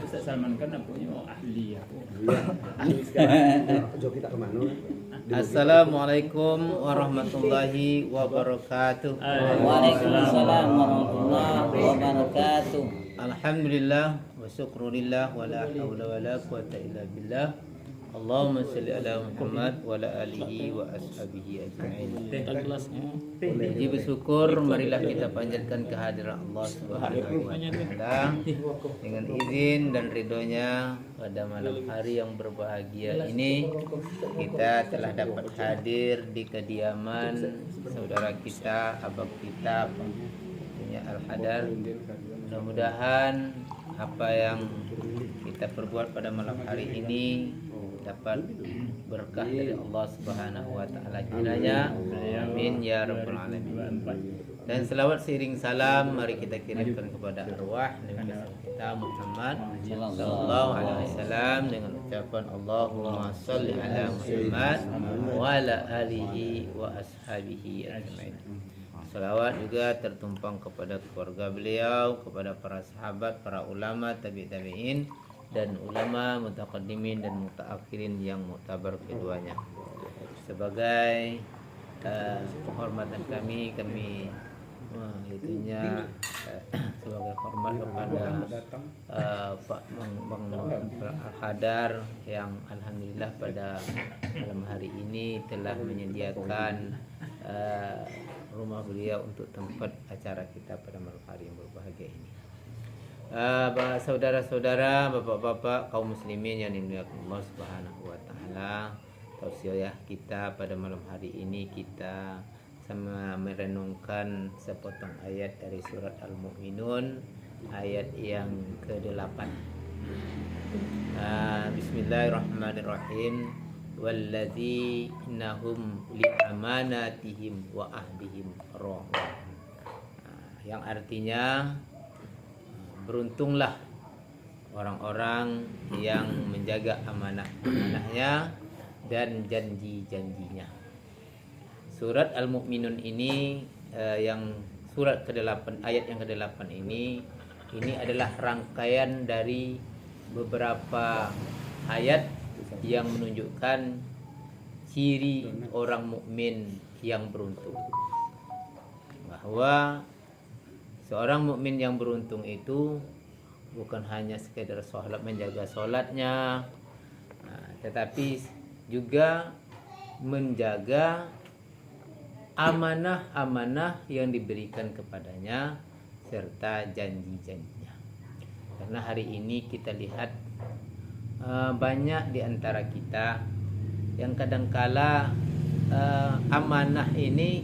Ustaz Salman kan punya ahli aku. Jauh kita kemana? Assalamualaikum warahmatullahi wabarakatuh. Waalaikumsalam warahmatullahi wabarakatuh. Alhamdulillah wa syukrulillah wa la hawla wa la quwata illa billah. Allahumma salli ala Muhammad wa ala alihi wa ashabihi ajma'in. Puji bersyukur marilah kita panjatkan kehadiran Allah Subhanahu wa taala dengan izin dan ridhonya pada malam hari yang berbahagia ini kita telah dapat hadir di kediaman saudara kita, abang kita punya Al-Hadar. Mudah-mudahan apa yang kita perbuat pada malam hari ini dapat berkah dari Allah Subhanahu wa taala kiranya. Amin ya rabbal alamin. Dan selawat seiring salam mari kita kirimkan kepada arwah Nabi kita Muhammad sallallahu alaihi wasallam dengan ucapan Allahumma shalli ala Muhammad wa ala alihi wa ashabihi ajmain. Salawat juga tertumpang kepada keluarga beliau, kepada para sahabat, para ulama, tabi'in dan ulama mutaqaddimin dan mutaakhirin yang muktabar keduanya. Sebagai penghormatan kami itunya sebagai hormat kepada Pak Bang Al-Hadar yang alhamdulillah pada malam hari ini telah menyediakan rumah beliau untuk tempat acara kita pada malam hari yang berbahagia ini. Saudara-saudara, bapak-bapak, kaum muslimin yang dimuliakan Allah Subhanahu wa taala, tausiah kita pada malam hari ini kita sama merenungkan sepotong ayat dari surat Al-Mu'minun ayat yang ke-8. Bismillahirrahmanirrahim. Walladzina-hum li'amanatihim wa ahdihim ra'un. Yang artinya beruntunglah orang-orang yang menjaga amanah-amanahnya dan janji-janjinya. Surat Al-Mu'minun ini yang surat ke-8 ayat yang ke-8 ini adalah rangkaian dari beberapa ayat yang menunjukkan ciri orang mukmin yang beruntung. Bahwa seorang mukmin yang beruntung itu bukan hanya sekedar sholat, menjaga sholatnya, tetapi juga menjaga amanah-amanah yang diberikan kepadanya serta janji-janjinya. Karena hari ini kita lihat banyak di antara kita yang kadangkala amanah ini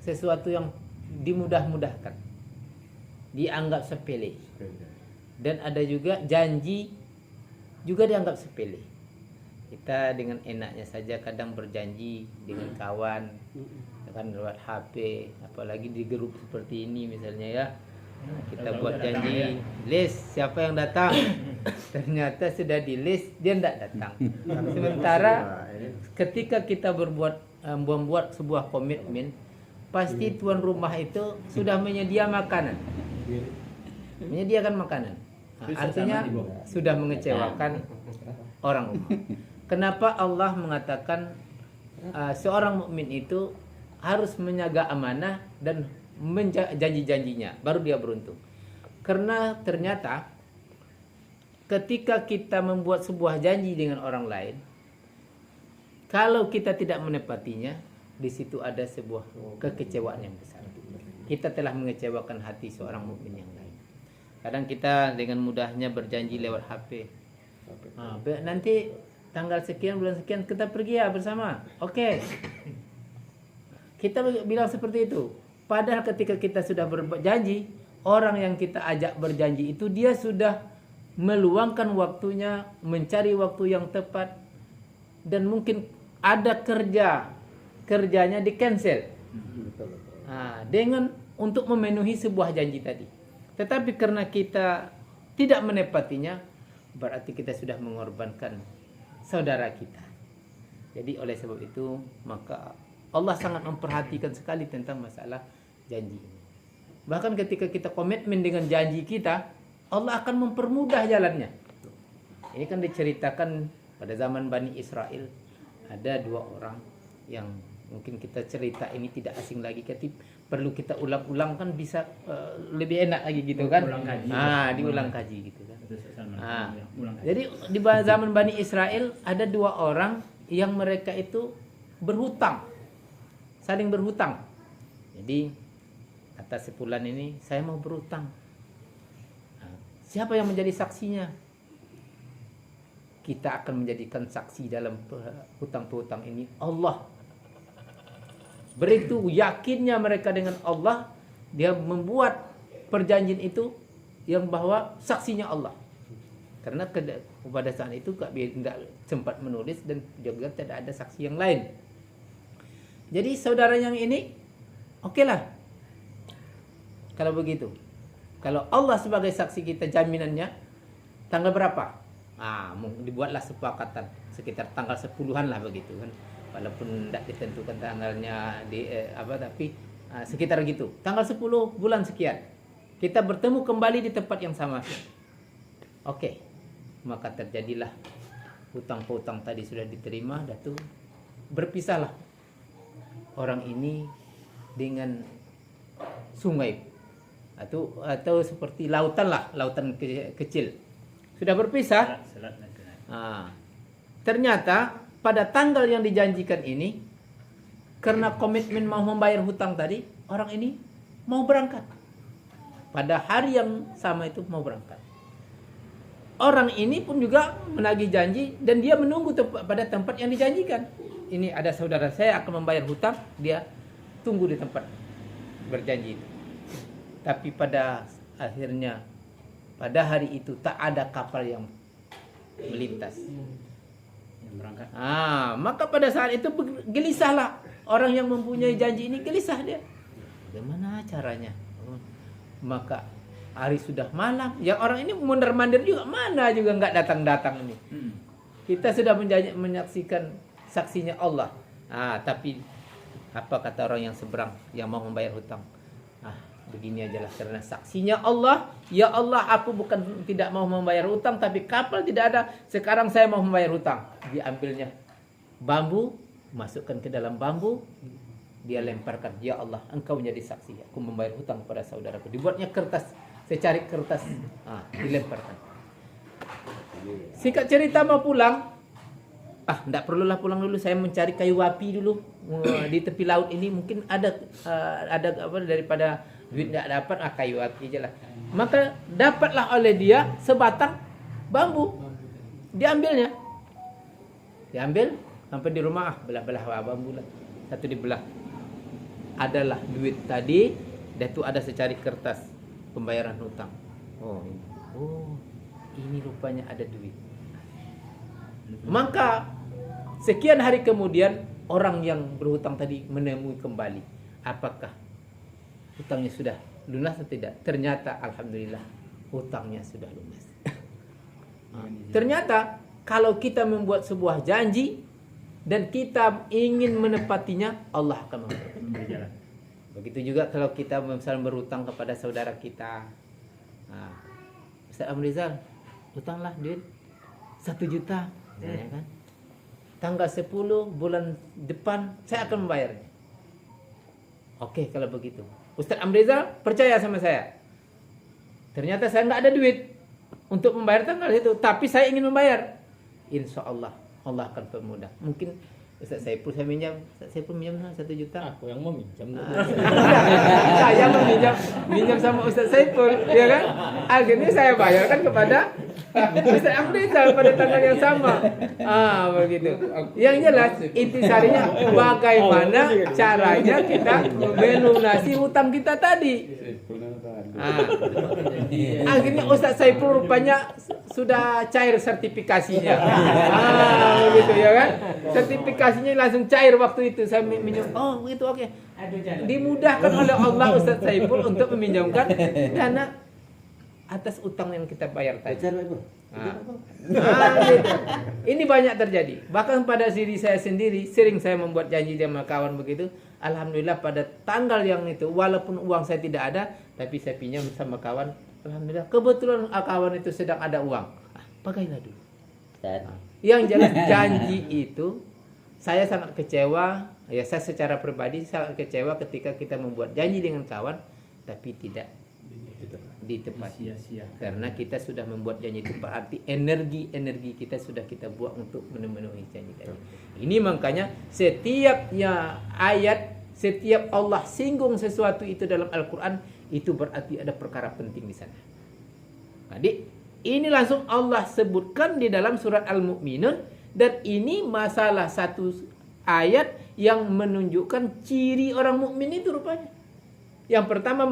sesuatu yang dimudah-mudahkan, dianggap sepele, dan ada juga janji juga dianggap sepele. Kita dengan enaknya saja kadang berjanji dengan kawan, kan lewat HP, apalagi di grup seperti ini misalnya ya, kita buat janji list siapa yang datang, ternyata sudah di list dia tidak datang. Sementara ketika kita membuat sebuah komitmen, pasti tuan rumah itu sudah menyediakan makanan. Artinya sudah mengecewakan orang rumah. Kenapa Allah mengatakan seorang mukmin itu harus menjaga amanah dan janji-janjinya baru dia beruntung? Karena ternyata ketika kita membuat sebuah janji dengan orang lain, kalau kita tidak menepatinya, di situ ada sebuah kekecewaan yang besar. Kita telah mengecewakan hati seorang mukmin yang lain. Kadang kita dengan mudahnya berjanji lewat HP. Nanti tanggal sekian bulan sekian kita pergi ya bersama. Oke. Kita bilang seperti itu. Padahal ketika kita sudah berjanji, orang yang kita ajak berjanji itu dia sudah meluangkan waktunya, mencari waktu yang tepat, dan mungkin ada kerjanya di cancel dengan untuk memenuhi sebuah janji tadi. Tetapi karena kita tidak menepatinya, berarti kita sudah mengorbankan saudara kita. Jadi oleh sebab itu maka Allah sangat memperhatikan sekali tentang masalah janji. Bahkan ketika kita komitmen dengan janji kita, Allah akan mempermudah jalannya. Ini kan diceritakan pada zaman Bani Israel, ada 2 orang yang mungkin kita cerita ini tidak asing lagi, tapi perlu kita ulang-ulang kan bisa lebih enak lagi gitu kan. Diulang kaji gitu kan. Jadi di zaman Bani Israel ada 2 orang yang mereka itu berhutang, saling berhutang. Jadi kata si fulan ini, saya mau berhutang. Siapa yang menjadi saksinya? Kita akan menjadikan saksi dalam hutang-hutang ini Allah. Begitu yakinnya mereka dengan Allah, dia membuat perjanjian itu yang bahwa saksinya Allah. Karena pada saat itu tidak sempat menulis dan juga tidak ada saksi yang lain. Jadi saudara yang ini, okelah. Kalau begitu, kalau Allah sebagai saksi kita, jaminannya tanggal berapa? Dibuatlah sepakatan sekitar tanggal 10-an lah begitu kan. Walaupun tidak ditentukan tanggalnya tapi sekitar gitu. Tanggal 10 bulan sekian kita bertemu kembali di tempat yang sama. Oke. Maka terjadilah hutang-hutang tadi sudah diterima, datu berpisahlah orang ini dengan sungai atau seperti lautan lah, lautan kecil. Sudah berpisah. Ternyata pada tanggal yang dijanjikan ini, karena komitmen mau membayar hutang tadi, orang ini mau berangkat. Pada hari yang sama itu mau berangkat. Orang ini pun juga menagih janji dan dia menunggu pada tempat yang dijanjikan. Ini ada saudara saya akan membayar hutang, dia tunggu di tempat berjanji itu. Tapi pada akhirnya pada hari itu tak ada kapal yang melintas yang berangkat. Maka pada saat itu gelisahlah orang yang mempunyai janji ini, gelisah dia. Bagaimana caranya? Maka hari sudah malam, yang orang ini mondar-mandir juga, mana juga nggak datang-datang ini. Kita sudah menyaksikan saksinya Allah. Tapi apa kata orang yang seberang yang mau membayar hutang? Begini aja lah, karena saksinya Allah, ya Allah, aku bukan tidak mau membayar hutang, tapi kapal tidak ada, sekarang saya mau membayar hutang. Diambilnya bambu, masukkan ke dalam bambu, dia lemparkan, ya Allah, engkau menjadi saksi, aku membayar hutang pada saudaraku. Dibuatnya kertas, saya cari kertas, dilemparkan. Singkat cerita mau pulang, tidak perlulah pulang dulu, saya mencari kayu api dulu di tepi laut ini, mungkin ada daripada duit tidak dapat, kayu api aja lah. Maka dapatlah oleh dia sebatang bambu, diambil sampai di rumah, belah-belah bambu lah, satu dibelah, adalah duit tadi, dan itu ada secari kertas pembayaran hutang. Ini rupanya ada duit. Maka sekian hari kemudian orang yang berhutang tadi menemui kembali, apakah hutangnya sudah lunas atau tidak? Ternyata alhamdulillah hutangnya sudah lunas. Ternyata kalau kita membuat sebuah janji dan kita ingin menepatinya, Allah akan memberi jalan. Begitu juga kalau kita misalnya berhutang kepada saudara kita. Ustaz Amrizal, hutanglah duit 1 juta, ya kan? Tanggal 10 bulan depan saya akan membayarnya. Oke, kalau begitu, Ustaz Amrizal percaya sama saya. Ternyata saya nggak ada duit untuk membayar tanggal itu, tapi saya ingin membayar. Insya Allah, Allah akan permudah. Mungkin Ustaz Saiful saya minjam 1 juta. Aku yang meminjam. Saya minjam sama Ustaz Saiful, ya kan? Akhirnya saya bayarkan kepada Ustaz Amrizal pada tanggal yang sama. Begitu. Yang jelas intisarinya bagaimana caranya kita melunasi hutang kita tadi. Akhirnya Ustaz Saiful rupanya sudah cair sertifikasinya. Begitu ya kan? Sertifikasinya langsung cair waktu itu. Saya minjam. Begitu, oke. Dimudahkan oleh Allah Ustaz Saiful untuk meminjamkan dana atas utang yang kita bayar tadi. Gitu. Ini banyak terjadi. Bahkan pada diri saya sendiri, sering saya membuat janji sama kawan begitu. Alhamdulillah pada tanggal yang itu, walaupun uang saya tidak ada, tapi saya pinjam sama kawan Alhamdulillah, kebetulan kawan itu sedang ada uang. Pakailah dulu. Ustaz. Yang jelas janji itu saya sangat kecewa, ya saya secara pribadi sangat kecewa ketika kita membuat janji dengan kawan tapi tidak ditepati. Sia-sia. Karena kita sudah membuat janji itu berarti energi kita sudah kita buat untuk memenuhi janji tadi. Ini makanya setiapnya ayat, setiap Allah singgung sesuatu itu dalam Al-Quran, itu berarti ada perkara penting di sana. Jadi ini langsung Allah sebutkan di dalam surat Al-Mu'minun, dan ini masalah satu ayat yang menunjukkan ciri orang mukmin itu rupanya. Yang pertama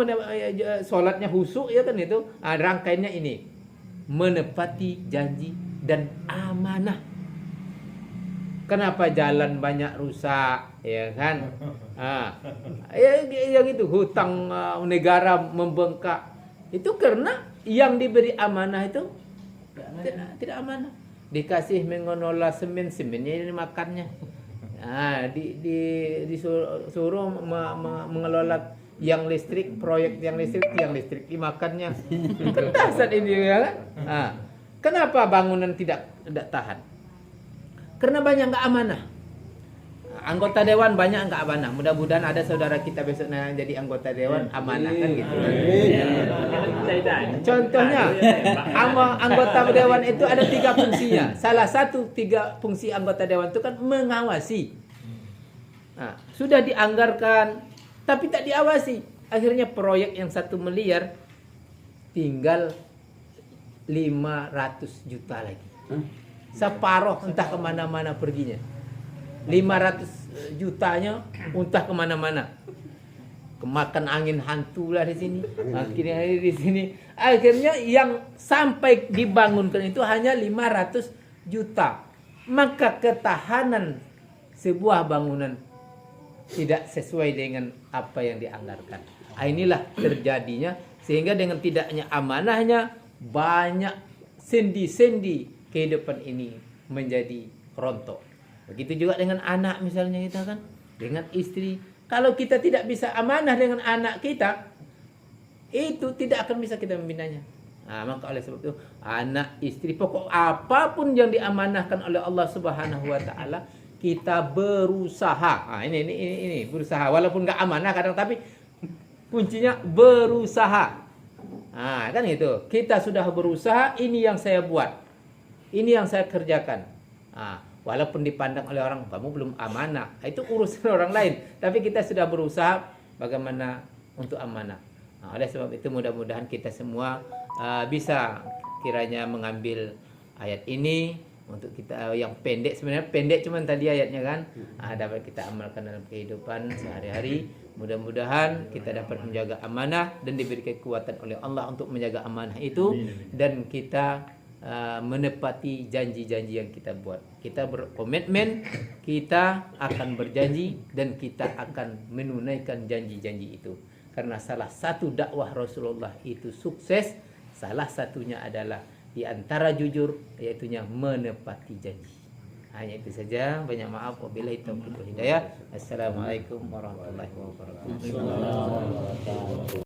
sholatnya khusyuk ya kan itu. Rangkaiannya ini menepati janji dan amanah. Kenapa jalan banyak rusak ya kan? Ya gitu, hutang negara membengkak. Itu karena yang diberi amanah itu tidak amanah. Dikasih mengelola semennya ini makannya. Disuruh mengelola yang listrik, proyek yang listrik dimakannya. Kedahsyat ini ya kan? Kenapa bangunan tidak tahan? Karena banyak nggak amanah. Anggota dewan banyak nggak amanah. Mudah-mudahan ada saudara kita besok jadi anggota dewan amanah kan gitu. Contohnya, anggota dewan itu ada 3 fungsinya. Salah satu 3 fungsi anggota dewan itu kan mengawasi. Sudah dianggarkan, tapi tak diawasi. Akhirnya proyek yang 1 miliar tinggal 500 juta lagi. Separuh entah kemana-mana perginya. 500 jutanya entah kemana-mana. Kemakan angin hantu lah di sini. Akhirnya yang sampai dibangunkan itu hanya 500 juta. Maka ketahanan sebuah bangunan tidak sesuai dengan apa yang dianggarkan. Inilah terjadinya, sehingga dengan tidaknya amanahnya banyak sendi-sendi kehidupan ini menjadi rontok. Begitu juga dengan anak misalnya kita kan, dengan istri. Kalau kita tidak bisa amanah dengan anak kita, itu tidak akan bisa kita membinanya. Maka oleh sebab itu anak, istri, pokok apapun yang diamanahkan oleh Allah Subhanahu wa taala, kita berusaha. Ini berusaha walaupun enggak amanah kadang, tapi kuncinya berusaha. Kan itu. Kita sudah berusaha, ini yang saya buat. Ini yang saya kerjakan. Walaupun dipandang oleh orang, kamu belum amanah. Itu urusan orang lain. Tapi kita sudah berusaha bagaimana untuk amanah. Oleh sebab itu mudah-mudahan kita semua bisa kiranya mengambil ayat ini untuk kita yang pendek, sebenarnya pendek cuman tadi ayatnya kan, dapat kita amalkan dalam kehidupan sehari-hari. Mudah-mudahan kita dapat menjaga amanah dan diberi kekuatan oleh Allah untuk menjaga amanah itu, dan kita menepati janji-janji yang kita buat. Kita berkomitmen, kita akan berjanji, dan kita akan menunaikan janji-janji itu. Karena salah satu dakwah Rasulullah itu sukses, salah satunya adalah di antara jujur, yaitunya menepati janji. Hanya itu saja. Banyak maaf. Wabillahi taufiq wal hidayah. Assalamualaikum warahmatullahi wabarakatuh.